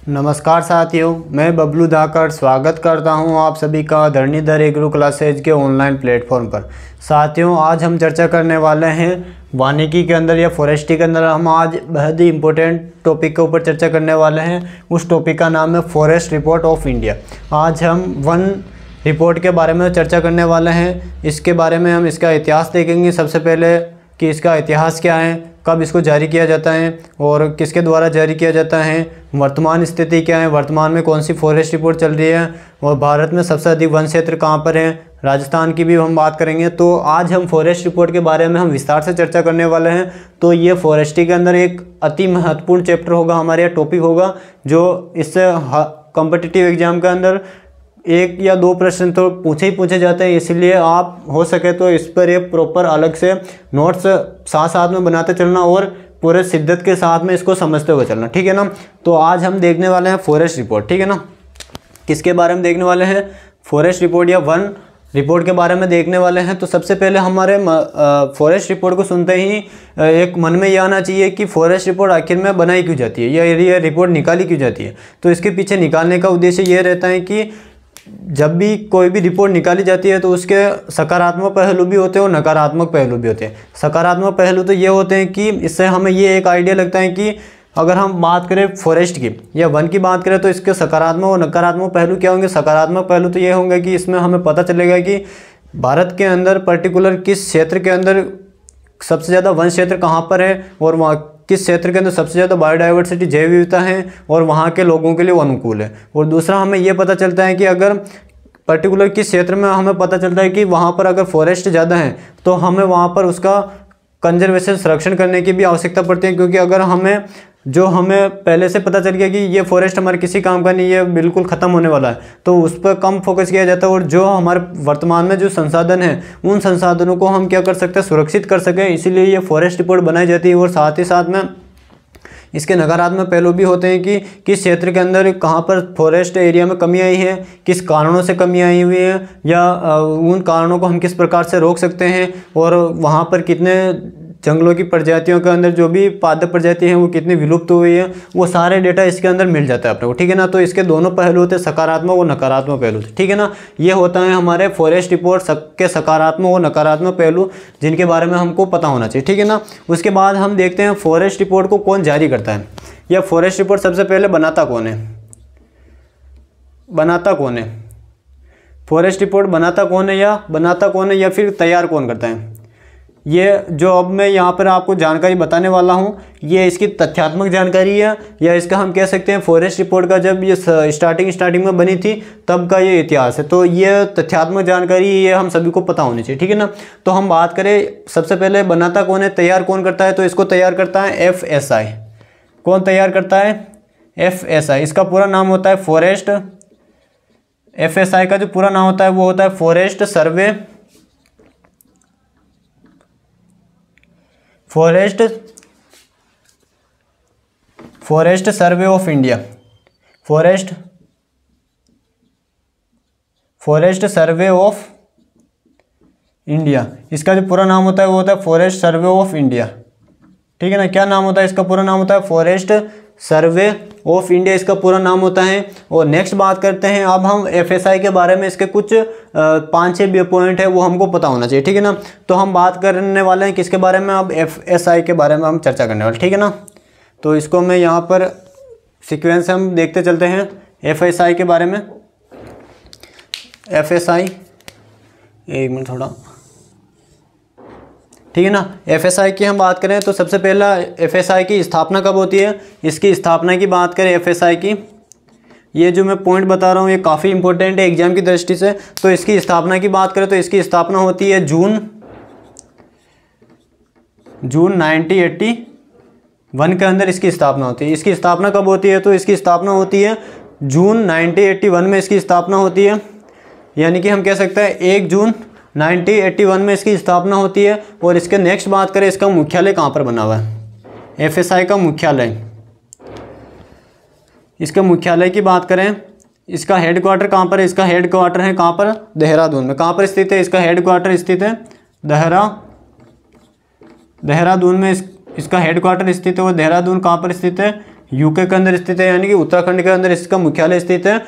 नमस्कार साथियों, मैं बबलू धाकड़ स्वागत करता हूं आप सभी का धरणीधर एग्रो क्लासेज के ऑनलाइन प्लेटफॉर्म पर। साथियों, आज हम चर्चा करने वाले हैं वानिकी के अंदर या फॉरेस्ट्री के अंदर हम आज बहुत ही इम्पोर्टेंट टॉपिक के ऊपर चर्चा करने वाले हैं। उस टॉपिक का नाम है फॉरेस्ट रिपोर्ट ऑफ इंडिया। आज हम वन रिपोर्ट के बारे में चर्चा करने वाले हैं। इसके बारे में हम इसका इतिहास देखेंगे सबसे पहले कि इसका इतिहास क्या है, कब इसको जारी किया जाता है और किसके द्वारा जारी किया जाता है, वर्तमान स्थिति क्या है, वर्तमान में कौन सी फॉरेस्ट रिपोर्ट चल रही है और भारत में सबसे अधिक वन क्षेत्र कहाँ पर है, राजस्थान की भी हम बात करेंगे। तो आज हम फॉरेस्ट रिपोर्ट के बारे में हम विस्तार से चर्चा करने वाले हैं। तो ये फॉरेस्ट्री के अंदर एक अति महत्वपूर्ण चैप्टर होगा, हमारे यहाँ टॉपिक होगा, जो इससे कॉम्पिटिटिव एग्जाम के अंदर एक या दो प्रश्न तो पूछे जाते हैं। इसलिए आप हो सके तो इस पर एक प्रॉपर अलग से नोट्स साथ साथ में बनाते चलना और पूरे शिद्दत के साथ में इसको समझते हुए चलना, ठीक है ना। तो आज हम देखने वाले हैं फॉरेस्ट रिपोर्ट, ठीक है ना। किसके बारे में देखने वाले हैं? फॉरेस्ट रिपोर्ट या वन रिपोर्ट के बारे में देखने वाले हैं। तो सबसे पहले हमारे फॉरेस्ट रिपोर्ट को सुनते ही एक मन में ये आना चाहिए कि फॉरेस्ट रिपोर्ट आखिर में बनाई क्यों जाती है या ये रिपोर्ट निकाली क्यों जाती है। तो इसके पीछे निकालने का उद्देश्य ये रहता है कि जब भी कोई भी रिपोर्ट निकाली जाती है तो उसके सकारात्मक पहलू भी होते हैं और नकारात्मक पहलू भी होते हैं। सकारात्मक पहलू तो ये होते हैं कि इससे हमें ये एक आइडिया लगता है कि अगर हम बात करें फॉरेस्ट की या वन की बात करें तो इसके सकारात्मक और नकारात्मक पहलू क्या होंगे। सकारात्मक पहलू तो ये होंगे कि इसमें हमें पता चलेगा कि भारत के अंदर पर्टिकुलर किस क्षेत्र के अंदर सबसे ज़्यादा वन क्षेत्र कहाँ पर है और वहाँ किस क्षेत्र के अंदर सबसे ज़्यादा बायोडाइवर्सिटी जैव विविधता है और वहाँ के लोगों के लिए वो अनुकूल है। और दूसरा हमें ये पता चलता है कि अगर पर्टिकुलर किस क्षेत्र में हमें पता चलता है कि वहाँ पर अगर फॉरेस्ट ज़्यादा है तो हमें वहाँ पर उसका कंजर्वेशन संरक्षण करने की भी आवश्यकता पड़ती है। क्योंकि अगर हमें पहले से पता चल गया कि ये फॉरेस्ट हमारे किसी काम का नहीं है, बिल्कुल ख़त्म होने वाला है, तो उस पर कम फोकस किया जाता है और जो हमारे वर्तमान में जो संसाधन है उन संसाधनों को हम क्या कर सकते हैं, सुरक्षित कर सकें। इसीलिए ये फॉरेस्ट रिपोर्ट बनाई जाती है। और साथ ही साथ में इसके नकारात्मक पहलू भी होते हैं कि किस क्षेत्र के अंदर कहाँ पर फॉरेस्ट एरिया में कमी आई है, किस कारणों से कमी आई हुई है या उन कारणों को हम किस प्रकार से रोक सकते हैं और वहाँ पर कितने जंगलों की प्रजातियों के अंदर जो भी पादप प्रजाति हैं वो कितनी विलुप्त हुई है, वो सारे डेटा इसके अंदर मिल जाता है अपने को, ठीक है ना। तो इसके दोनों पहलू होते हैं, सकारात्मक और नकारात्मक पहलू, ठीक है ना। ये होता है हमारे फॉरेस्ट रिपोर्ट के सकारात्मक और नकारात्मक पहलू जिनके बारे में हमको पता होना चाहिए, ठीक है ना। उसके बाद हम देखते हैं फॉरेस्ट रिपोर्ट को कौन जारी करता है या फॉरेस्ट रिपोर्ट सबसे पहले बनाता कौन है। फॉरेस्ट रिपोर्ट बनाता कौन है या फिर तैयार कौन करता है। ये जो अब मैं यहाँ पर आपको जानकारी बताने वाला हूँ ये इसकी तथ्यात्मक जानकारी है या इसका हम कह सकते हैं फॉरेस्ट रिपोर्ट का जब ये स्टार्टिंग में बनी थी तब का ये इतिहास है। तो ये तथ्यात्मक जानकारी ये हम सभी को पता होनी चाहिए, ठीक है ना। तो हम बात करें सबसे पहले बनाता कौन है, तैयार कौन करता है। तो इसको तैयार करता है FSI। कौन तैयार करता है? FSI। इसका पूरा नाम होता है फॉरेस्ट, FSI का जो पूरा नाम होता है वो होता है forest survey of India. Forest survey of India, इसका जो पूरा नाम होता है वो होता है फॉरेस्ट सर्वे ऑफ इंडिया, ठीक है ना। क्या नाम होता है इसका? पूरा नाम होता है फॉरेस्ट सर्वे ऑफ इंडिया, इसका पूरा नाम होता है। और नेक्स्ट बात करते हैं अब हम FSI के बारे में। इसके कुछ 5-6 पॉइंट है वो हमको पता होना चाहिए, ठीक है ना। तो हम बात करने वाले हैं किसके बारे में? अब FSI के बारे में हम चर्चा करने वाले, ठीक है ना। तो इसको मैं यहाँ पर सीक्वेंस से हम देखते चलते हैं FSI के बारे में। FSI, एक मिनट थोड़ा, ठीक है ना। FSI की हम बात करें तो सबसे पहला FSI की स्थापना कब होती है। इसकी स्थापना की बात करें FSI की, ये जो मैं पॉइंट बता रहा हूँ ये काफ़ी इंपॉर्टेंट है एग्जाम की दृष्टि से। तो इसकी स्थापना की बात करें तो इसकी स्थापना होती है जून 1981 के अंदर इसकी स्थापना होती है। इसकी स्थापना कब होती है? तो इसकी स्थापना होती है जून 1981 में इसकी स्थापना होती है। यानी कि हम कह सकते हैं 1 जून 1981 में इसकी स्थापना होती है। और इसके नेक्स्ट बात करें इसका मुख्यालय कहाँ पर बना हुआ है। FSI का मुख्यालय, इसके मुख्यालय की बात करें, इसका हेडक्वार्टर कहाँ पर है? इसका हेडक्वार्टर है कहाँ पर? देहरादून में। कहाँ पर स्थित है? इसका हेडक्वार्टर स्थित है देहरादून में इसका हेडक्वार्टर स्थित है। और देहरादून कहाँ पर स्थित है? यूके के अंदर स्थित है, यानी कि उत्तराखंड के अंदर इसका मुख्यालय स्थित है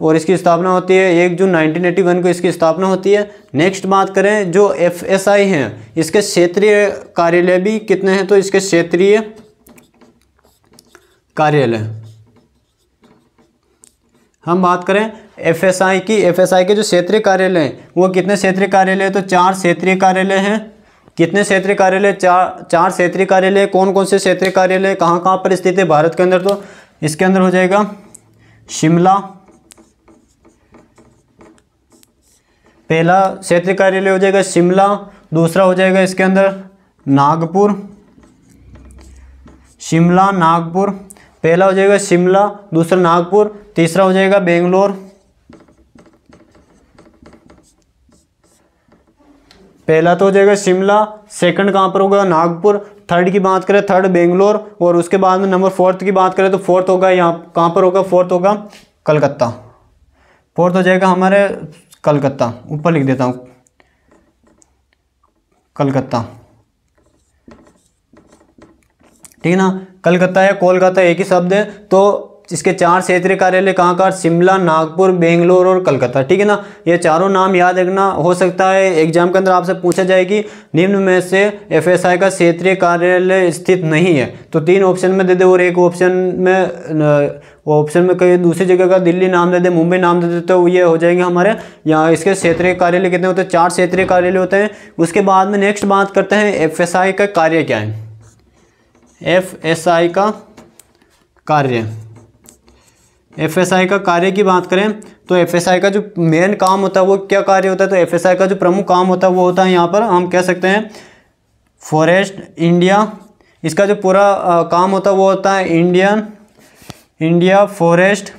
और इसकी स्थापना होती है 1 जून 1981 को इसकी स्थापना होती है। नेक्स्ट बात करें जो FSI हैं, इसके क्षेत्रीय कार्यालय भी कितने हैं, तो इसके क्षेत्रीय कार्यालय हम बात करें FSI की, FSI के जो क्षेत्रीय कार्यालय हैं वो कितने क्षेत्रीय कार्यालय हैं, तो 4 क्षेत्रीय कार्यालय हैं। कितने क्षेत्रीय कार्यालय, 4 क्षेत्रीय कार्यालय। कौन कौन से क्षेत्रीय कार्यालय कहाँ कहाँ पर स्थित है भारत के अंदर, तो इसके अंदर हो जाएगा शिमला, पहला क्षेत्रीय कार्यालय हो जाएगा शिमला। दूसरा हो जाएगा इसके अंदर नागपुर, शिमला नागपुर, पहला हो जाएगा शिमला, दूसरा नागपुर, तीसरा हो जाएगा बेंगलोर, पहला तो हो जाएगा शिमला, सेकंड कहाँ पर होगा नागपुर, थर्ड की बात करें थर्ड बेंगलोर, और उसके बाद में नंबर 4 की बात करें तो 4 होगा यहाँ कहाँ पर होगा, 4 होगा कलकत्ता, 4 हो जाएगा हमारे कलकत्ता, ऊपर लिख देता हूँ कलकत्ता, ठीक है ना। कलकत्ता या कोलकाता एक ही शब्द है, तो इसके 4 क्षेत्रीय कार्यालय कहाँ कहाँ, शिमला, नागपुर, बेंगलोर और कलकत्ता, ठीक है ना। ये चारों नाम याद रखना। हो सकता है एग्जाम के अंदर आपसे पूछा जाए कि निम्न में से FSI का क्षेत्रीय कार्यालय स्थित नहीं है, तो 3 ऑप्शन में दे दे और एक ऑप्शन में कहीं दूसरी जगह का दिल्ली नाम दे दे, मुंबई नाम दे दे, तो ये हो जाएंगे हमारे यहाँ। इसके क्षेत्रीय कार्यालय कितने होते हैं, 4 क्षेत्रीय कार्यालय होते हैं। उसके बाद में नेक्स्ट बात करते हैं FSI का कार्य क्या है। FSI का कार्य, FSI का कार्य की बात करें तो FSI का जो मेन काम होता है वो क्या कार्य होता है, तो FSI का जो प्रमुख काम होता है वो होता है यहाँ पर हम कह सकते हैं फॉरेस्ट इंडिया। इसका जो पूरा काम होता है वो होता है इंडिया फॉरेस्ट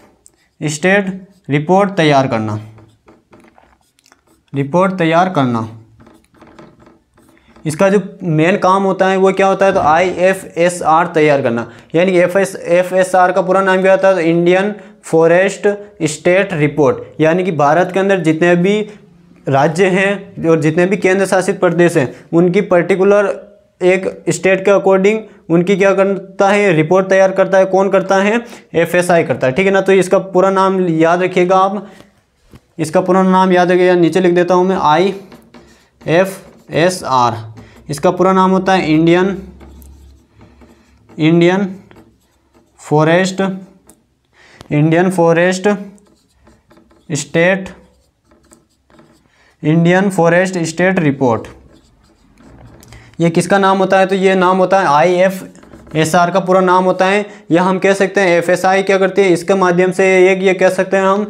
स्टेट रिपोर्ट तैयार करना, इसका जो मेन काम होता है वो क्या होता है, तो IFSR तैयार करना, यानी कि FSR का पूरा नाम क्या होता है, तो इंडियन फॉरेस्ट स्टेट रिपोर्ट, यानी कि भारत के अंदर जितने भी राज्य हैं और जितने भी केंद्र शासित प्रदेश हैं उनकी पर्टिकुलर एक स्टेट के अकॉर्डिंग उनकी क्या करता है, रिपोर्ट तैयार करता है। कौन करता है, FSI करता है, ठीक है ना। तो इसका पूरा नाम याद रखिएगा आप, इसका पूरा नाम याद रखिएगा, नीचे लिख देता हूँ मैं IFSR। इसका पूरा नाम होता है इंडियन फॉरेस्ट स्टेट रिपोर्ट। ये किसका नाम होता है, तो ये नाम होता है IFSR का पूरा नाम होता है। या हम कह सकते हैं FSI क्या करती है, इसके माध्यम से एक ये कह सकते हैं हम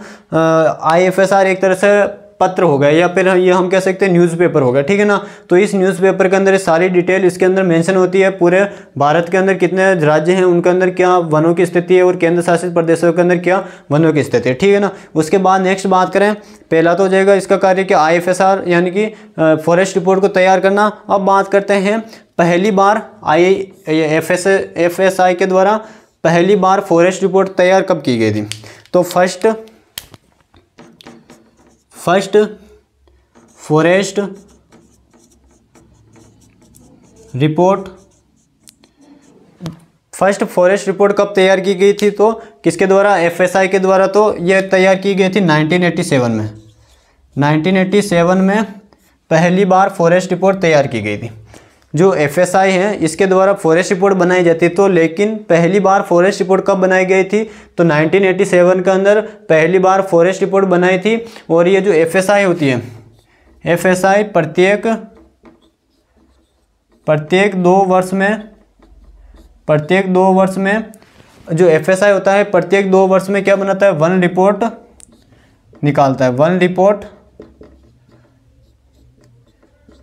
IFSR एक तरह से पत्र हो गया या फिर ये हम कह सकते हैं न्यूज़पेपर हो गया, ठीक है ना। तो इस न्यूज़पेपर के अंदर ये सारी डिटेल इसके अंदर मेंशन होती है, पूरे भारत के अंदर कितने राज्य हैं उनके अंदर क्या वनों की स्थिति है और केंद्र शासित प्रदेशों के अंदर क्या वनों की स्थिति है, ठीक है ना। उसके बाद नेक्स्ट बात करें, पहला तो हो जाएगा इसका कार्य क्या, IFSR यानी कि फॉरेस्ट रिपोर्ट को तैयार करना। अब बात करते हैं पहली बार FSI के द्वारा पहली बार फॉरेस्ट रिपोर्ट तैयार कब की गई थी, तो फर्स्ट फॉरेस्ट रिपोर्ट कब तैयार की गई थी, तो किसके द्वारा, FSI के द्वारा। तो यह तैयार की गई थी 1987 में। 1987 में पहली बार फॉरेस्ट रिपोर्ट तैयार की गई थी। जो FSI है इसके द्वारा फॉरेस्ट रिपोर्ट बनाई जाती, तो लेकिन पहली बार फॉरेस्ट रिपोर्ट कब बनाई गई थी, तो 1987 के अंदर पहली बार फॉरेस्ट रिपोर्ट बनाई थी। और ये जो FSI होती है, FSI प्रत्येक 2 वर्ष में जो FSI होता है प्रत्येक 2 वर्ष में क्या बनाता है, वन रिपोर्ट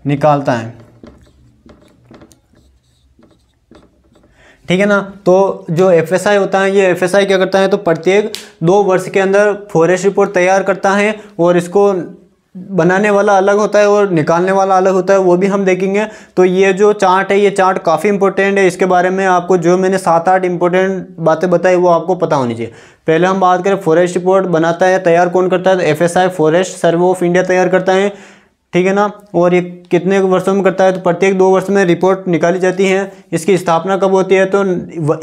निकालता है, ठीक है ना। तो जो FSI होता है ये FSI क्या करता है, तो प्रत्येक 2 वर्ष के अंदर फॉरेस्ट रिपोर्ट तैयार करता है और इसको बनाने वाला अलग होता है और निकालने वाला अलग होता है, वो भी हम देखेंगे। तो ये जो चार्ट है ये चार्ट काफ़ी इंपॉर्टेंट है, इसके बारे में आपको जो मैंने 7-8 इंपॉर्टेंट बातें बताई वो आपको पता होनी चाहिए। पहले हम बात करें फॉरेस्ट रिपोर्ट बनाता है तैयार कौन करता है, तो FSI forest survey of India तैयार करता है, ठीक है ना। और ये कितने वर्षों में करता है, तो प्रत्येक 2 वर्ष में रिपोर्ट निकाली जाती है। इसकी स्थापना कब होती है, तो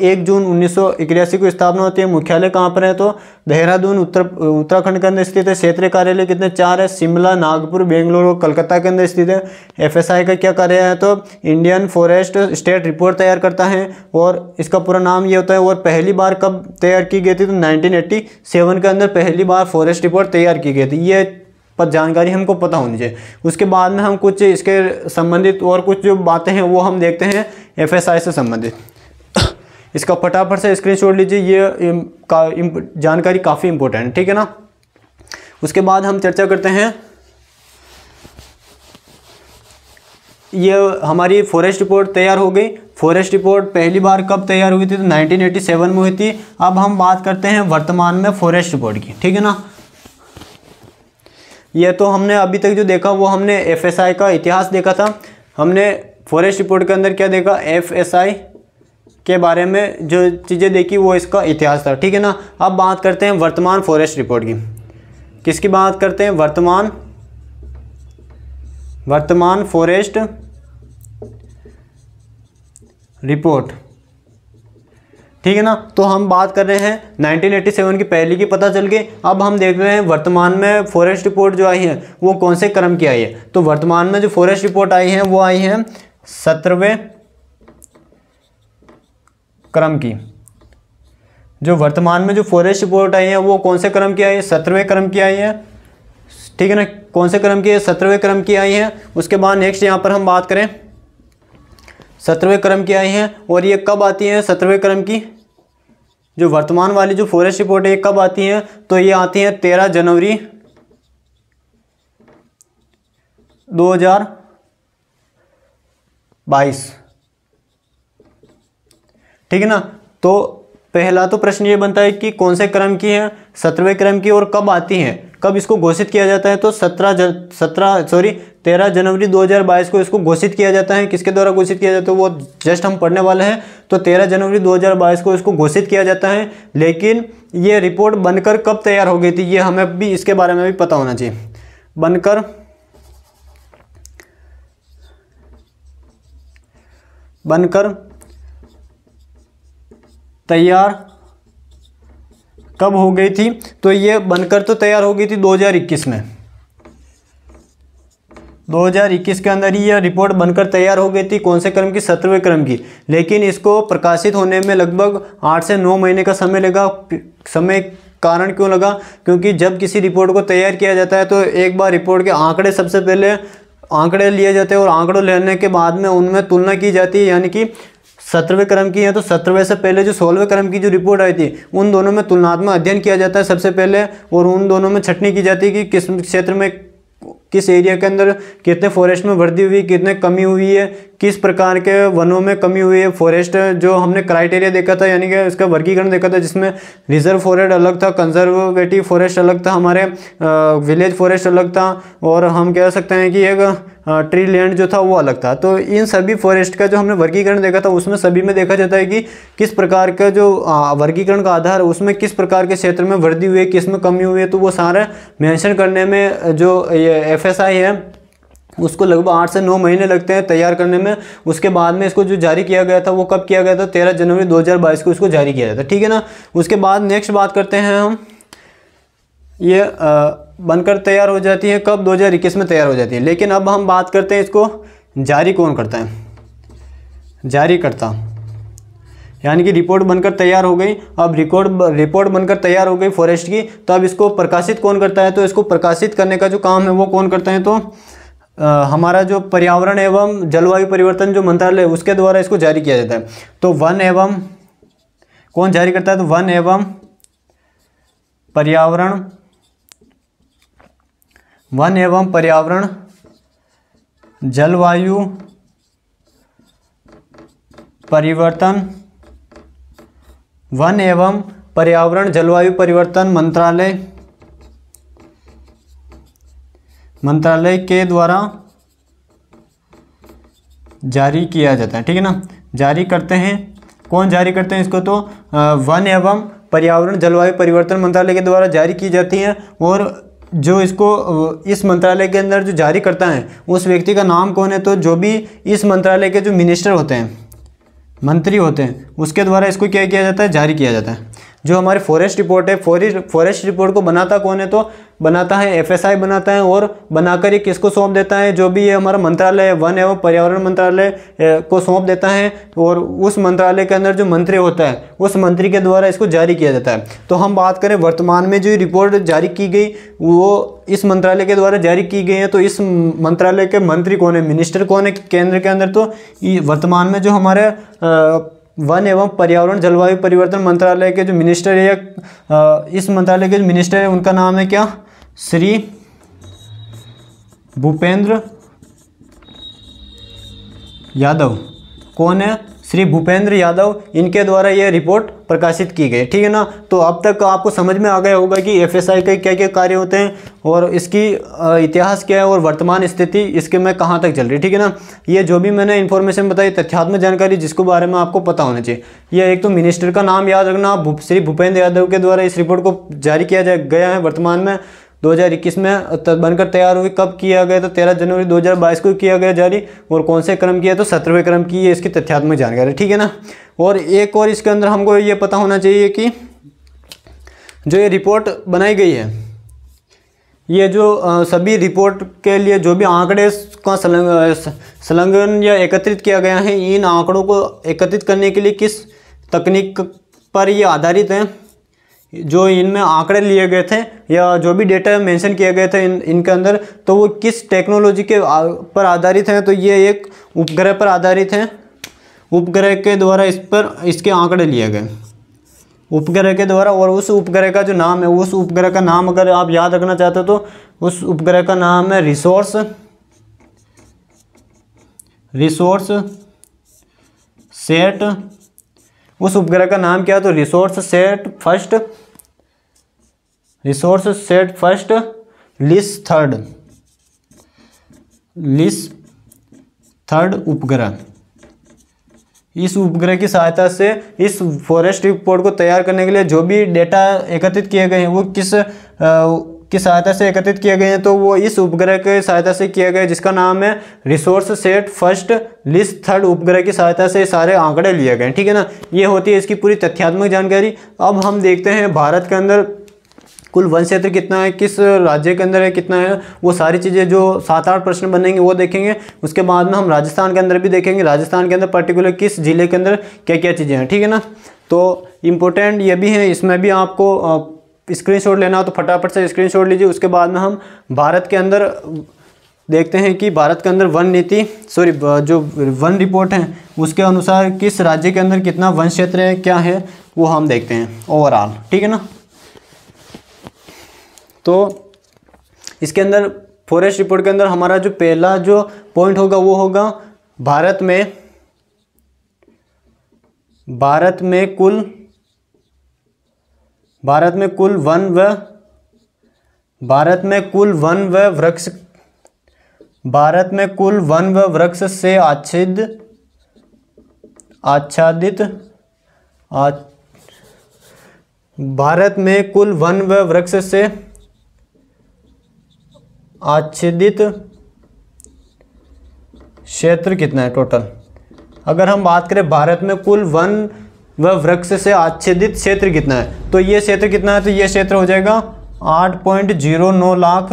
1 जून 1981 को स्थापना होती है। मुख्यालय कहाँ पर है, तो देहरादून उत्तराखंड के अंदर स्थित है। क्षेत्रीय कार्यालय कितने 4 है, शिमला, नागपुर, बेंगलुरु और कलकत्ता के अंदर स्थित है। FSI का क्या कार्य है, तो इंडियन फॉरेस्ट स्टेट रिपोर्ट तैयार करता है और इसका पूरा नाम ये होता है। और पहली बार कब तैयार की गई थी, तो 1987 के अंदर पहली बार फॉरेस्ट रिपोर्ट तैयार की गई थी। ये पर जानकारी हमको पता होनी चाहिए। उसके बाद में हम कुछ इसके संबंधित और कुछ जो बातें हैं वो हम देखते हैं FSI से संबंधित। इसका फटाफट से स्क्रीनशॉट लीजिए, ये जानकारी काफ़ी इंपॉर्टेंट है, ठीक है ना। उसके बाद हम चर्चा करते हैं, ये हमारी फॉरेस्ट रिपोर्ट तैयार हो गई। फॉरेस्ट रिपोर्ट पहली बार कब तैयार हुई थी, तो 1987 में हुई थी। अब हम बात करते हैं वर्तमान में फॉरेस्ट रिपोर्ट की, ठीक है ना। ये तो हमने अभी तक जो देखा वो हमने FSI का इतिहास देखा था। हमने फॉरेस्ट रिपोर्ट के अंदर क्या देखा, FSI के बारे में जो चीज़ें देखी वो इसका इतिहास था, ठीक है ना। अब बात करते हैं वर्तमान फॉरेस्ट रिपोर्ट की। किसकी बात करते हैं, वर्तमान फॉरेस्ट रिपोर्ट, ठीक है ना। तो हम बात कर रहे हैं 1987 की पहली की पता चल गई। अब हम देख रहे हैं वर्तमान में फॉरेस्ट रिपोर्ट जो आई है वो कौन से क्रम की आई है। तो वर्तमान में जो फॉरेस्ट रिपोर्ट आई है वो आई है 17वें क्रम की। जो वर्तमान में जो फॉरेस्ट रिपोर्ट आई है वो कौन से क्रम की आई है, 17वें क्रम की आई है, ठीक है ना। कौन से क्रम की है, 17वें क्रम की आई है। उसके बाद नेक्स्ट यहाँ पर हम बात करें 17वें क्रम की आई हैं। और ये कब आती हैं 17वें क्रम की, जो वर्तमान वाली जो फॉरेस्ट रिपोर्ट है ये कब आती हैं, तो ये आती हैं 13 जनवरी 2022, ठीक है ना। तो पहला तो प्रश्न ये बनता है कि कौन से क्रम की है, 17वें क्रम की, और कब आती हैं, कब इसको घोषित किया जाता है, तो 13 जनवरी 2022 को इसको घोषित किया जाता है। किसके द्वारा घोषित किया जाता है वो जस्ट हम पढ़ने वाले हैं। तो 13 जनवरी 2022 को इसको घोषित किया जाता है। लेकिन ये रिपोर्ट बनकर कब तैयार हो गई थी, ये हमें भी इसके बारे में भी पता होना चाहिए। बनकर तैयार कब हो गई थी, तो ये बनकर तो तैयार हो गई थी 2021 में। 2021 के अंदर ही यह रिपोर्ट बनकर तैयार हो गई थी। कौन से क्रम की, 17वें क्रम की। लेकिन इसको प्रकाशित होने में लगभग 8 से 9 महीने का समय लगा। कारण क्यों लगा, क्योंकि जब किसी रिपोर्ट को तैयार किया जाता है तो एक बार रिपोर्ट के आंकड़े सबसे पहले आंकड़े लिए जाते हैं और आंकड़ों लेने के बाद में उनमें तुलना की जाती है। यानी कि 17वें क्रम की है तो 17वें से पहले जो 16वें क्रम की जो रिपोर्ट आई थी उन दोनों में तुलनात्मक अध्ययन किया जाता है सबसे पहले, और उन दोनों में छटनी की जाती है कि किस क्षेत्र में, किस एरिया के अंदर कितने फॉरेस्ट में वृद्धि हुई, कितने कमी हुई है, किस प्रकार के वनों में कमी हुई है। फॉरेस्ट जो हमने क्राइटेरिया देखा था, यानी कि उसका वर्गीकरण देखा था, जिसमें रिजर्व फॉरेस्ट अलग था, कंजर्वेटिव फॉरेस्ट अलग था, हमारे विलेज फॉरेस्ट अलग था, और हम कह सकते हैं कि एक ट्री लैंड जो था वो अलग था। तो इन सभी फॉरेस्ट का जो हमने वर्गीकरण देखा था उसमें सभी में देखा जाता है कि किस प्रकार का जो वर्गीकरण का आधार, उसमें किस प्रकार के क्षेत्र में वृद्धि हुई है, किस में कमी हुई है। तो वो सारा मेंशन करने में जो ये FSI है उसको लगभग 8 से 9 महीने लगते हैं तैयार करने में। उसके बाद में इसको जो जारी किया गया था वो कब किया गया था, 13 जनवरी 2022 को इसको जारी किया जाता है, ठीक है ना। उसके बाद नेक्स्ट बात करते हैं हम, ये बनकर तैयार हो जाती है कब, 2021 में तैयार हो जाती है। लेकिन अब हम बात करते हैं इसको जारी कौन करता है, जारी करता, यानी कि रिपोर्ट बनकर तैयार हो गई। अब रिपोर्ट बनकर तैयार हो गई फॉरेस्ट की, तो अब इसको प्रकाशित कौन करता है, तो इसको प्रकाशित करने का जो काम है वो कौन करता है, तो हमारा जो पर्यावरण एवं जलवायु परिवर्तन जो मंत्रालय है उसके द्वारा इसको जारी किया जाता है। तो कौन जारी करता है, तो वन एवं पर्यावरण जलवायु परिवर्तन, वन एवं पर्यावरण जलवायु परिवर्तन मंत्रालय के द्वारा जारी किया जाता है, ठीक है ना। जारी करते हैं, कौन जारी करते हैं इसको, तो वन एवं पर्यावरण जलवायु परिवर्तन मंत्रालय के द्वारा जारी की जाती है। और जो इसको इस मंत्रालय के अंदर जो जारी करता है उस व्यक्ति का नाम कौन है? तो जो भी इस मंत्रालय के जो मिनिस्टर होते हैं, मंत्री होते हैं, उसके द्वारा इसको क्या किया जाता है? जारी किया जाता है। जो हमारी फॉरेस्ट रिपोर्ट है, फॉरेस्ट रिपोर्ट को बनाता कौन है? तो बनाता है एफएसआई बनाता है, और बनाकर ये किसको सौंप देता है? जो भी ये हमारा मंत्रालय है, वन एवं पर्यावरण मंत्रालय को सौंप देता है, और उस मंत्रालय के अंदर जो मंत्री होता है उस मंत्री के द्वारा इसको जारी किया जाता है। तो हम बात करें वर्तमान में जो रिपोर्ट जारी की गई वो इस मंत्रालय के द्वारा जारी की गई है। तो इस मंत्रालय के मंत्री कौन है? मिनिस्टर कौन है केंद्र के अंदर? तो वर्तमान में जो हमारे वन एवं पर्यावरण जलवायु परिवर्तन मंत्रालय के जो मिनिस्टर है या इस मंत्रालय के जो मिनिस्टर है उनका नाम है क्या? श्री भूपेंद्र यादव। कौन है? श्री भूपेंद्र यादव। इनके द्वारा यह रिपोर्ट प्रकाशित की गई, ठीक है ना। तो अब तक आपको समझ में आ गया होगा कि एफएसआई के क्या क्या कार्य होते हैं और इसकी इतिहास क्या है और वर्तमान स्थिति इसके में कहाँ तक चल रही है, ठीक है ना। ये जो भी मैंने इन्फॉर्मेशन बताई तथ्यात्मक जानकारी जिसको बारे में आपको पता होना चाहिए। यह एक तो मिनिस्टर का नाम याद रखना, श्री भूपेंद्र यादव के द्वारा इस रिपोर्ट को जारी किया गया है। वर्तमान में 2021 में बनकर तैयार हुई। कब किया गया? तो 13 जनवरी 2022 को किया गया जारी। और कौन से क्रम की है? तो 17वें क्रम की है इसकी तथ्यात्मक जानकारी, ठीक है ना। और एक और इसके अंदर हमको ये पता होना चाहिए कि जो ये रिपोर्ट बनाई गई है, ये जो सभी रिपोर्ट के लिए जो भी आंकड़े का संलग्न या एकत्रित किया गया है, इन आंकड़ों को एकत्रित करने के लिए किस तकनीक पर ये आधारित है? जो इनमें आंकड़े लिए गए थे या जो भी डेटा मेंशन किए गए थे इनके अंदर, तो वो किस टेक्नोलॉजी के पर आधारित हैं? तो ये एक उपग्रह पर आधारित है। उपग्रह के द्वारा इसके आंकड़े लिए गए, उपग्रह के द्वारा। और उस उपग्रह का जो नाम है, उस उपग्रह का नाम अगर आप याद रखना चाहते हो तो उस उपग्रह का नाम है रिसोर्स सेट। उस उपग्रह का नाम क्या है? तो रिसोर्स सेट फर्स्ट लिस थर्ड उपग्रह। इस उपग्रह की सहायता से इस फॉरेस्ट रिपोर्ट को तैयार करने के लिए जो भी डेटा एकत्रित किए गए हैं वो की सहायता से एकत्रित किए गए हैं, तो वो इस उपग्रह के सहायता से किया गया जिसका नाम है resource set first list third. उपग्रह की सहायता से सारे आंकड़े लिए गए, ठीक है ना। ये होती है इसकी पूरी तथ्यात्मक जानकारी। अब हम देखते हैं भारत के अंदर कुल वन क्षेत्र कितना है, किस राज्य के अंदर है कितना है, वो सारी चीज़ें जो 7-8 प्रश्न बनेंगे वो देखेंगे। उसके बाद में हम राजस्थान के अंदर भी देखेंगे, राजस्थान के अंदर पर्टिकुलर किस जिले के अंदर क्या क्या चीज़ें हैं, ठीक है ना। तो इम्पोर्टेंट ये भी है, इसमें भी आपको स्क्रीनशॉट लेना हो तो फटाफट से स्क्रीनशॉट लीजिए। उसके बाद में हम भारत के अंदर देखते हैं कि भारत के अंदर जो वन रिपोर्ट है उसके अनुसार किस राज्य के अंदर कितना वन क्षेत्र है, क्या है, वो हम देखते हैं ओवरऑल, ठीक है ना। तो इसके अंदर फॉरेस्ट रिपोर्ट के अंदर हमारा जो पहला जो पॉइंट होगा वो होगा भारत में कुल वन व वृक्ष से आच्छादित भारत में कुल वन व वृक्ष से आच्छादित क्षेत्र कितना है टोटल। अगर हम बात करें भारत में कुल वन व वृक्ष से आच्छादित क्षेत्र कितना है, तो ये क्षेत्र कितना है, तो ये क्षेत्र हो जाएगा 8.09 लाख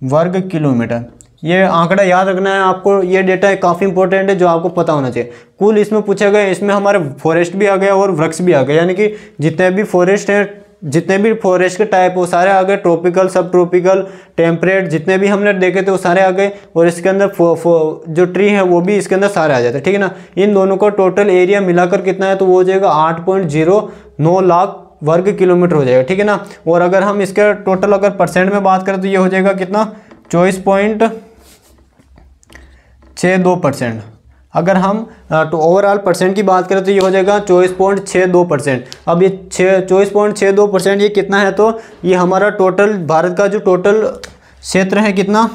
वर्ग किलोमीटर। ये आंकड़ा याद रखना है आपको, ये डेटा काफ़ी इंपॉर्टेंट है जो आपको पता होना चाहिए। कुल इसमें पूछा गया, इसमें हमारे फॉरेस्ट भी आ गया और वृक्ष भी आ गया, यानी कि जितने भी फॉरेस्ट हैं, जितने भी फॉरेस्ट के टाइप वो सारे आ गए, ट्रॉपिकल, सब ट्रॉपिकल, टेम्परेट, जितने भी हमने देखे थे वो सारे आ गए। और इसके अंदर जो ट्री है वो भी इसके अंदर सारे आ जाते हैं, ठीक है ना। इन दोनों का टोटल एरिया मिलाकर कितना है, तो वो हो जाएगा 8.09 लाख वर्ग किलोमीटर हो जाएगा, ठीक है ना। और अगर हम इसके टोटल अगर परसेंट में बात करें तो ये हो जाएगा कितना, 24.62%। अगर हम तो ओवरऑल परसेंट की बात करें तो ये हो जाएगा 24.62%। अब ये 24.62% ये कितना है, तो ये हमारा टोटल भारत का जो टोटल क्षेत्र है कितना,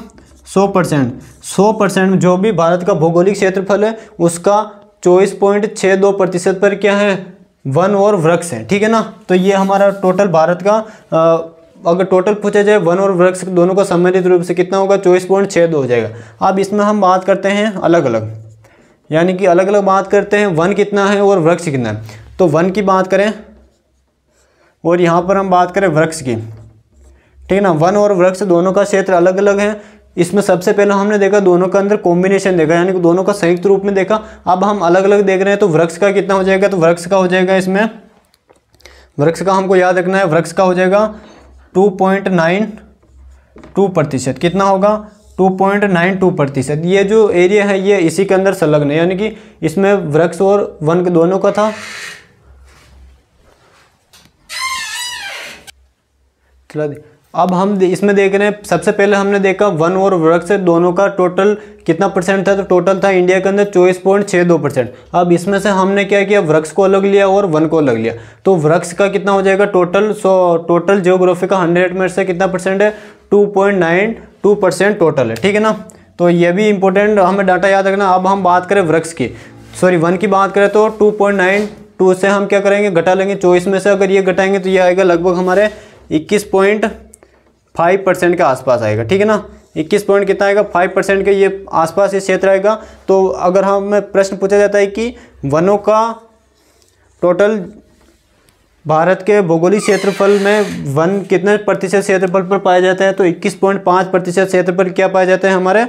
100% जो भी भारत का भौगोलिक क्षेत्रफल है उसका 24.62% पर क्या है, वन और वृक्ष है, ठीक है ना। तो ये हमारा टोटल भारत का अगर टोटल पूछा जाए वन और वृक्ष दोनों का सम्मिलित रूप से कितना होगा, 24.62 हो जाएगा। अब इसमें हम बात करते हैं अलग अलग, यानी कि अलग अलग बात करते हैं वन कितना है और वृक्ष कितना है। तो वन की बात करें और यहाँ पर हम बात करें वृक्ष की, ठीक है ना। वन और वृक्ष दोनों का क्षेत्र अलग अलग है। इसमें सबसे पहले हमने देखा दोनों का अंदर कॉम्बिनेशन देखा, यानी कि दोनों का संयुक्त रूप में देखा। अब हम अलग अलग देख रहे हैं, तो वृक्ष का कितना हो जाएगा, तो वृक्ष का हो जाएगा इसमें, वृक्ष का हमको याद रखना है, वृक्ष का हो जाएगा 2.92%। कितना होगा, 2.92%। ये जो एरिया है ये इसी के अंदर संलग्न है, यानी कि इसमें वृक्ष और वन दोनों का था। अब हम इसमें देख रहे हैं, सबसे पहले हमने देखा वन और वृक्ष दोनों का टोटल कितना परसेंट था, तो टोटल था इंडिया के अंदर 24.62%। अब इसमें से हमने क्या किया, वृक्ष को अलग लिया और वन को अलग लिया। तो वृक्ष का कितना हो जाएगा टोटल, टोटल जियोग्राफी का 100 में से कितना परसेंट है, 2.92% टोटल है, ठीक है ना। तो ये भी इंपॉर्टेंट हमें डाटा याद रखना। अब हम बात करें वृक्ष की, सॉरी वन की बात करें, तो 2.92 से हम क्या करेंगे, घटा लेंगे। 24 में से अगर ये घटाएंगे तो ये आएगा लगभग हमारे 21.5% के आसपास आएगा, ठीक है ना। 21 पॉइंट कितना आएगा, 5% के ये आसपास ये क्षेत्र आएगा। तो अगर हमें प्रश्न पूछा जाता है कि वनों का टोटल भारत के भौगोलिक क्षेत्रफल में वन कितने प्रतिशत क्षेत्रफल पर पाया जाता है, तो 21.5% क्षेत्रफल क्या पाया जाता है, हमारे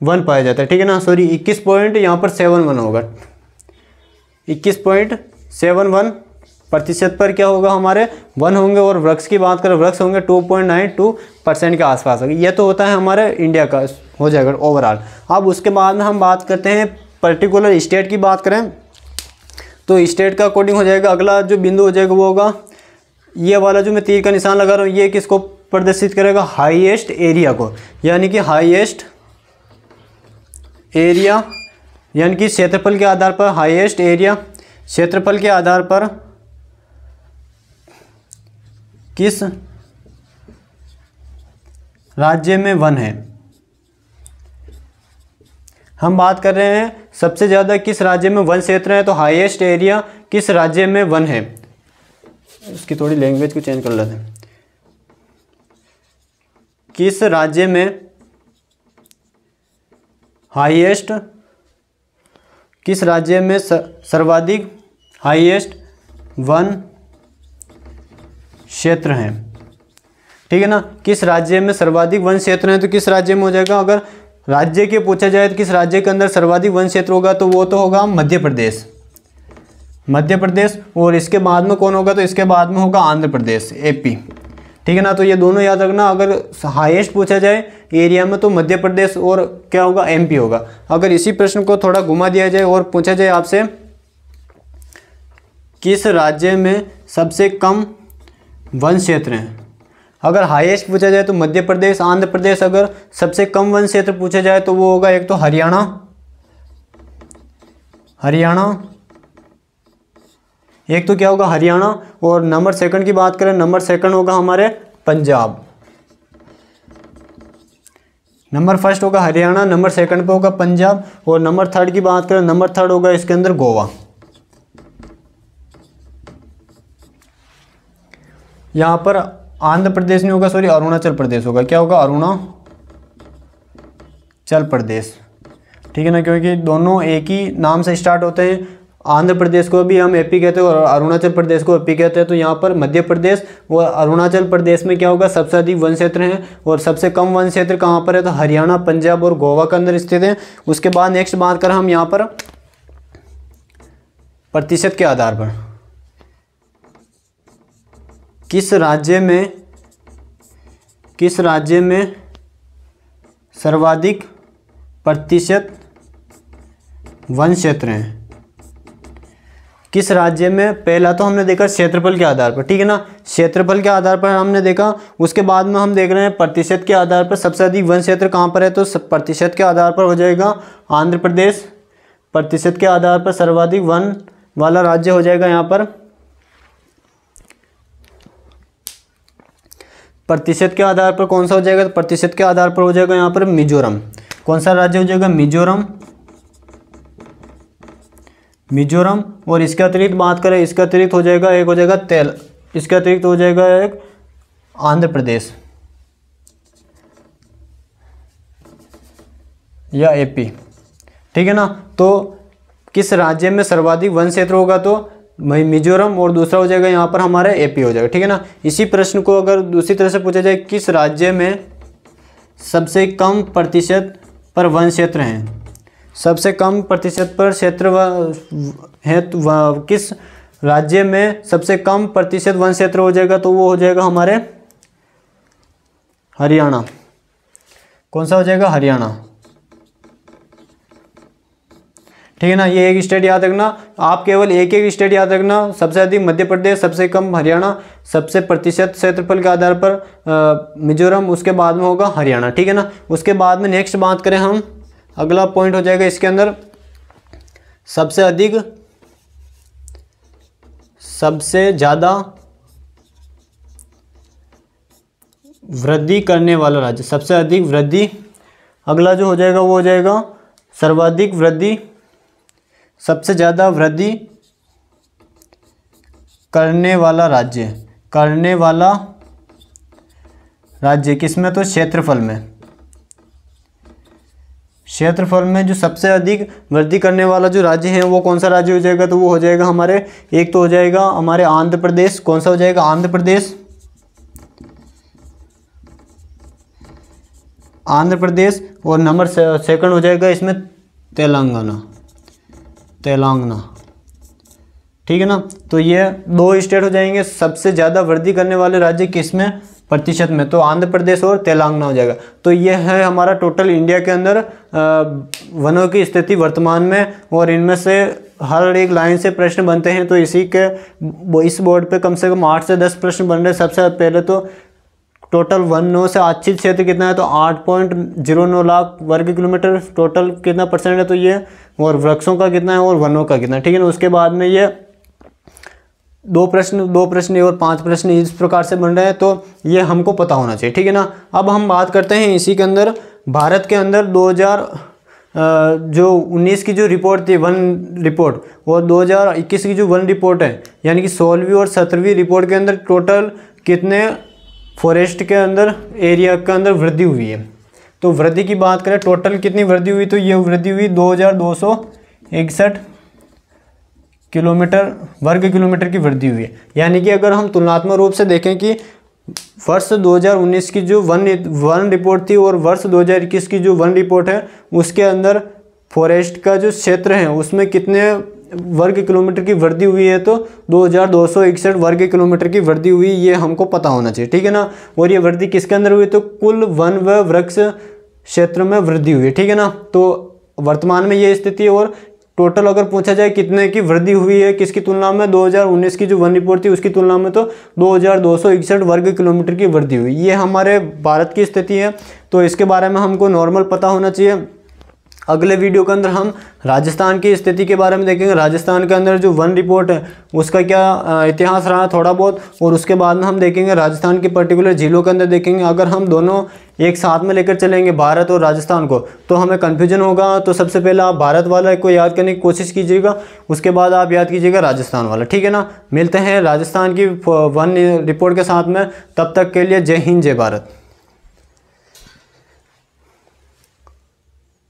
वन पाया जाता है, ठीक है ना। सॉरी 21 पॉइंट यहाँ पर 71 होगा, 21.71% पर क्या होगा, हमारे वन होंगे। और वृक्ष की बात करें, वृक्ष होंगे 2.92% के आसपास होगी। ये तो होता है हमारे इंडिया का हो जाएगा ओवरऑल। अब उसके बाद में हम बात करते हैं पर्टिकुलर स्टेट की बात करें, तो स्टेट का अकॉर्डिंग हो जाएगा। अगला जो बिंदु हो जाएगा वो होगा ये वाला जो मैं तीर का निशान लगा रहा हूँ, ये किसको प्रदर्शित करेगा, हाईएस्ट एरिया को, यानी कि हाईएस्ट एरिया, यानी कि क्षेत्रफल के आधार पर हाईएस्ट एरिया, क्षेत्रफल के आधार पर किस राज्य में वन है। हम बात कर रहे हैं सबसे ज़्यादा किस राज्य में वन क्षेत्र है, तो हाईएस्ट एरिया किस राज्य में वन है। इसकी थोड़ी लैंग्वेज को चेंज कर लेते हैं। किस राज्य में हाईएस्ट, किस राज्य में सर्वाधिक हाईएस्ट वन क्षेत्र हैं, ठीक है ना। किस राज्य में सर्वाधिक वन क्षेत्र हैं, तो किस राज्य में हो जाएगा। अगर राज्य के पूछा जाए तो किस राज्य के अंदर सर्वाधिक वन क्षेत्र होगा, तो वो तो होगा मध्य प्रदेश, मध्य प्रदेश। और इसके बाद में कौन होगा, तो इसके बाद में होगा आंध्र प्रदेश, एपी, ठीक है ना। तो ये दोनों याद रखना। अगर हाईएस्ट पूछा जाए एरिया में तो मध्य प्रदेश और क्या होगा, एमपी होगा। अगर इसी प्रश्न को थोड़ा घुमा दिया जाए और पूछा जाए आपसे किस राज्य में सबसे कम वन क्षेत्र हैं, अगर हाईएस्ट पूछा जाए तो मध्य प्रदेश, आंध्र प्रदेश। अगर सबसे कम वन क्षेत्र पूछा जाए तो वो होगा एक तो हरियाणा, एक तो क्या होगा हरियाणा। और नंबर सेकंड की बात करें, नंबर सेकंड होगा हमारे पंजाब। नंबर फर्स्ट होगा हरियाणा, नंबर सेकंड पे होगा पंजाब। और नंबर थर्ड की बात करें, नंबर थर्ड होगा इसके अंदर गोवा। यहाँ पर आंध्र प्रदेश नहीं होगा, सॉरी अरुणाचल प्रदेश होगा। क्या होगा, अरुणाचल प्रदेश, ठीक है ना, क्योंकि दोनों एक ही नाम से स्टार्ट होते हैं। आंध्र प्रदेश को भी हम एपी कहते हैं और अरुणाचल प्रदेश को एपी कहते हैं। तो यहाँ पर मध्य प्रदेश और अरुणाचल प्रदेश में क्या होगा, सबसे अधिक वन क्षेत्र हैं। और सबसे कम वन क्षेत्र कहाँ पर है, तो हरियाणा, पंजाब और गोवा के अंदर स्थित है। उसके बाद नेक्स्ट बात करें हम यहाँ पर प्रतिशत के आधार पर, किस राज्य में सर्वाधिक प्रतिशत वन क्षेत्र हैं, किस राज्य में। पहला तो हमने देखा क्षेत्रफल के आधार पर, ठीक है ना, क्षेत्रफल के आधार पर हमने देखा। उसके बाद में हम देख रहे हैं प्रतिशत के आधार पर सबसे अधिक वन क्षेत्र कहाँ पर है, तो प्रतिशत के आधार पर हो जाएगा आंध्र प्रदेश। प्रतिशत के आधार पर सर्वाधिक वन वाला राज्य हो जाएगा यहाँ पर। प्रतिशत के आधार पर कौन सा हो जाएगा, तो प्रतिशत के आधार पर हो जाएगा यहाँ पर मिजोरम। कौन सा राज्य हो जाएगा, मिजोरम। और इसके अतिरिक्त बात करें, इसके अतिरिक्त हो जाएगा एक हो जाएगा इसके अतिरिक्त हो जाएगा एक आंध्र प्रदेश या एपी, ठीक है ना। तो किस राज्य में सर्वाधिक वन क्षेत्र होगा, तो मिजोरम, और दूसरा हो जाएगा यहाँ पर हमारा एपी हो जाएगा, ठीक है ना। इसी प्रश्न को अगर दूसरी तरह से पूछा जाए, किस राज्य में सबसे कम प्रतिशत पर वन क्षेत्र हैं, सबसे कम प्रतिशत पर क्षेत्र है, तो किस राज्य में सबसे कम प्रतिशत वन क्षेत्र हो जाएगा, तो वो हो जाएगा हमारे हरियाणा। कौन सा हो जाएगा, हरियाणा, ठीक है ना। ये एक स्टेट याद रखना, आप केवल एक एक स्टेट याद रखना, सबसे अधिक मध्य प्रदेश, सबसे कम हरियाणा, सबसे प्रतिशत क्षेत्रफल के आधार पर मिजोरम, उसके बाद में होगा हरियाणा, ठीक है ना। उसके बाद में नेक्स्ट बात करें हम, अगला पॉइंट हो जाएगा इसके अंदर सबसे अधिक, सबसे ज़्यादा वृद्धि करने वाला राज्य, सबसे अधिक वृद्धि, अगला जो हो जाएगा वो हो जाएगा सर्वाधिक वृद्धि, सबसे ज़्यादा वृद्धि करने वाला राज्य, करने वाला राज्य किसमें, तो क्षेत्रफल में, क्षेत्रफल में जो सबसे अधिक वृद्धि करने वाला जो राज्य है वो कौन सा राज्य हो जाएगा, तो वो हो जाएगा हमारे, एक तो हो जाएगा हमारे आंध्र प्रदेश, कौन सा हो जाएगा, आंध्र प्रदेश, आंध्र प्रदेश, और नंबर सेकंड हो जाएगा इसमें तेलंगाना, तेलंगाना, ठीक है ना। तो ये दो स्टेट हो जाएंगे सबसे ज़्यादा वृद्धि करने वाले राज्य किसमें, प्रतिशत में, तो आंध्र प्रदेश और तेलंगाना हो जाएगा। तो ये है हमारा टोटल इंडिया के अंदर वनों की स्थिति वर्तमान में, और इनमें से हर एक लाइन से प्रश्न बनते हैं। तो इसी के इस बोर्ड पे कम से कम 8 से 10 प्रश्न बन रहे हैं। सबसे पहले तो टोटल वनों से आच्छादित क्षेत्र कितना है, तो 8.09 लाख वर्ग किलोमीटर, टोटल कितना परसेंट है तो ये, और वृक्षों का कितना है और वनों का कितना, ठीक है ना। उसके बाद में ये दो प्रश्न और 5 प्रश्न इस प्रकार से बन रहे हैं, तो ये हमको पता होना चाहिए, ठीक है ना। अब हम बात करते हैं इसी के अंदर, भारत के अंदर 2019 की जो रिपोर्ट थी, वन रिपोर्ट, और 2021 की जो वन रिपोर्ट है, यानी कि 16वीं और 17वीं रिपोर्ट के अंदर टोटल कितने फॉरेस्ट के अंदर एरिया के अंदर वृद्धि हुई है। तो वृद्धि की बात करें, टोटल कितनी वृद्धि हुई, तो ये वृद्धि हुई 2261 किलोमीटर, वर्ग किलोमीटर की वृद्धि हुई है। यानी कि अगर हम तुलनात्मक रूप से देखें कि वर्ष 2019 की जो वन रिपोर्ट थी और वर्ष 2021 की जो वन रिपोर्ट है, उसके अंदर फॉरेस्ट का जो क्षेत्र है उसमें कितने वर्ग किलोमीटर की वृद्धि हुई है, तो 2261 वर्ग किलोमीटर की वृद्धि हुई, ये हमको पता होना चाहिए, ठीक है ना। और ये वृद्धि किसके अंदर हुई, तो कुल वन व वृक्ष क्षेत्र में वृद्धि हुई है, ठीक है ना। तो वर्तमान में ये स्थिति है, और टोटल अगर पूछा जाए कितने की वृद्धि हुई है किसकी तुलना में, 2019 की जो वन रिपोर्ट थी उसकी तुलना में, तो 2261 वर्ग किलोमीटर की वृद्धि हुई। ये हमारे भारत की स्थिति है, तो इसके बारे में हमको नॉर्मल पता होना चाहिए। अगले वीडियो के अंदर हम राजस्थान की स्थिति के बारे में देखेंगे, राजस्थान के अंदर जो वन रिपोर्ट है उसका क्या इतिहास रहा थोड़ा बहुत, और उसके बाद में हम देखेंगे राजस्थान के पर्टिकुलर जिलों के अंदर देखेंगे। अगर हम दोनों एक साथ में लेकर चलेंगे भारत और राजस्थान को, तो हमें कन्फ्यूजन होगा। तो सबसे पहले आप भारत वाला को याद करने की कोशिश कीजिएगा, उसके बाद आप याद कीजिएगा राजस्थान वाला, ठीक है ना। मिलते हैं राजस्थान की वन रिपोर्ट के साथ में, तब तक के लिए जय हिंद जय भारत।